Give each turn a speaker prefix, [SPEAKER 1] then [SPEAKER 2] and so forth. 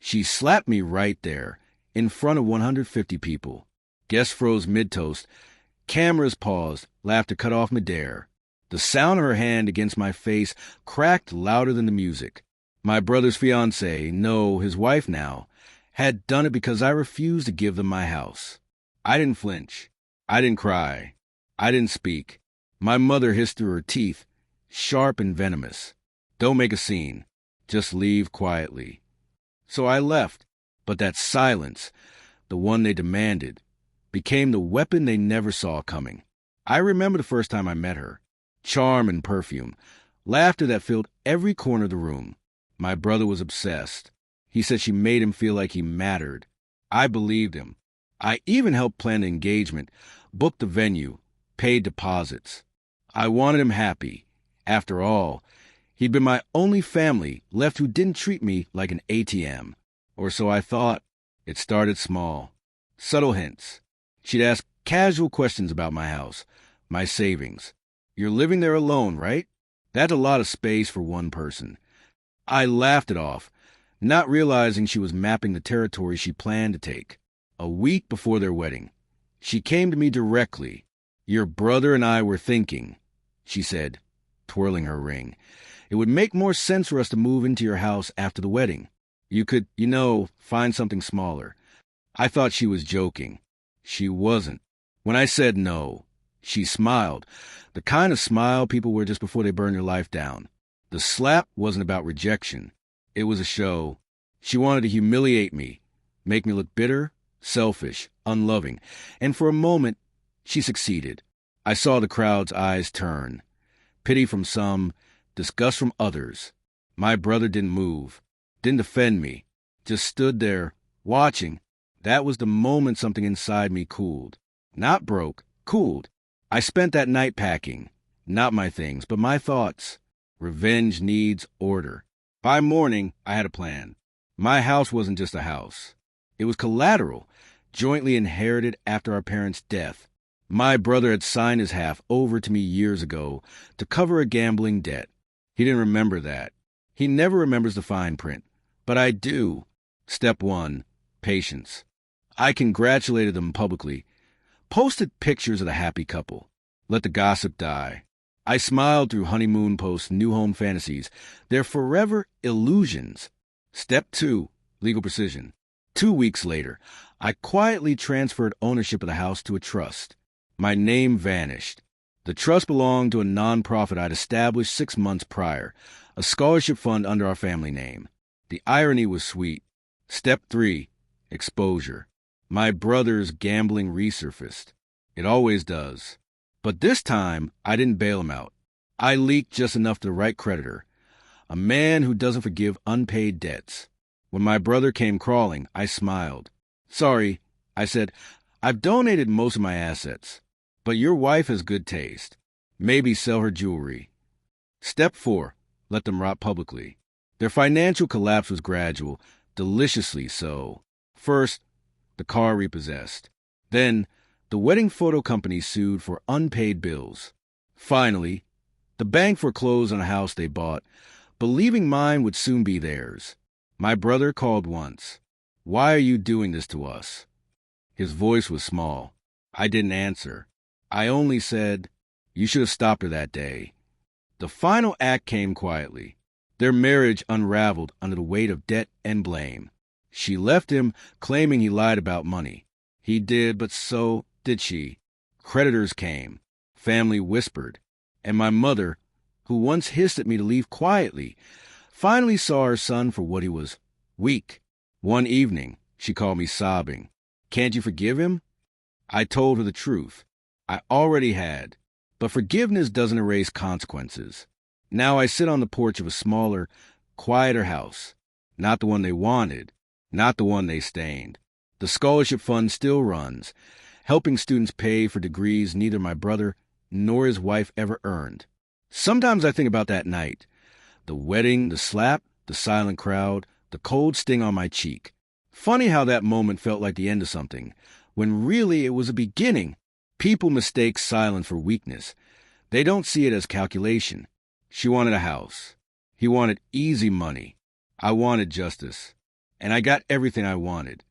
[SPEAKER 1] She slapped me right there, in front of 150 people. Guests froze mid-toast. Cameras paused, laughter cut off midair. The sound of her hand against my face cracked louder than the music. My brother's fiancée, no, his wife now, had done it because I refused to give them my house. I didn't flinch. I didn't cry. I didn't speak. My mother hissed through her teeth, sharp and venomous. Don't make a scene. Just leave quietly. So I left, but that silence, the one they demanded, became the weapon they never saw coming. I remember the first time I met her. Charm and perfume, laughter that filled every corner of the room. My brother was obsessed. He said she made him feel like he mattered. I believed him. I even helped plan the engagement, booked the venue, paid deposits. I wanted him happy. After all, he'd been my only family left who didn't treat me like an ATM. Or so I thought. It started small. Subtle hints. She'd ask casual questions about my house, my savings. You're living there alone, right? That's a lot of space for one person. I laughed it off, not realizing she was mapping the territory she planned to take. A week before their wedding, she came to me directly. Your brother and I were thinking, she said, twirling her ring. It would make more sense for us to move into your house after the wedding. You could, find something smaller. I thought she was joking. She wasn't. When I said no, she smiled, the kind of smile people wear just before they burn your life down. The slap wasn't about rejection. It was a show. She wanted to humiliate me, make me look bitter, selfish, unloving. And for a moment, she succeeded. I saw the crowd's eyes turn. Pity from some, disgust from others. My brother didn't move, didn't defend me, just stood there, watching. That was the moment something inside me cooled. Not broke, cooled. I spent that night packing. Not my things, but my thoughts. Revenge needs order. By morning, I had a plan. My house wasn't just a house. It was collateral, jointly inherited after our parents' death. My brother had signed his half over to me years ago to cover a gambling debt. He didn't remember that. He never remembers the fine print. But I do. Step 1, patience. I congratulated them publicly, posted pictures of the happy couple, let the gossip die. I smiled through honeymoon posts, new home fantasies. They're forever illusions. Step 2, legal precision. 2 weeks later, I quietly transferred ownership of the house to a trust. My name vanished. The trust belonged to a nonprofit I'd established 6 months prior, a scholarship fund under our family name. The irony was sweet. Step 3, exposure. My brother's gambling resurfaced. It always does. But this time, I didn't bail him out. I leaked just enough to the right creditor, a man who doesn't forgive unpaid debts. When my brother came crawling, I smiled. Sorry, I said, I've donated most of my assets, but your wife has good taste. Maybe sell her jewelry. Step 4, let them rot publicly. Their financial collapse was gradual, deliciously so. First, the car repossessed. Then, the wedding photo company sued for unpaid bills. Finally, the bank foreclosed on a house they bought, believing mine would soon be theirs. My brother called once. Why are you doing this to us? His voice was small. I didn't answer. I only said, you should have stopped her that day. The final act came quietly. Their marriage unraveled under the weight of debt and blame. She left him, claiming he lied about money. He did, but so did she. Creditors came. Family whispered. And my mother, who once hissed at me to leave quietly, finally saw her son for what he was, weak. One evening, she called me sobbing. Can't you forgive him? I told her the truth. I already had. But forgiveness doesn't erase consequences. Now I sit on the porch of a smaller, quieter house. Not the one they wanted. Not the one they stained. The scholarship fund still runs, helping students pay for degrees neither my brother nor his wife ever earned. Sometimes I think about that night. The wedding, the slap, the silent crowd, the cold sting on my cheek. Funny how that moment felt like the end of something, when really it was a beginning. People mistake silence for weakness. They don't see it as calculation. She wanted a house. He wanted easy money. I wanted justice. and I got everything I wanted.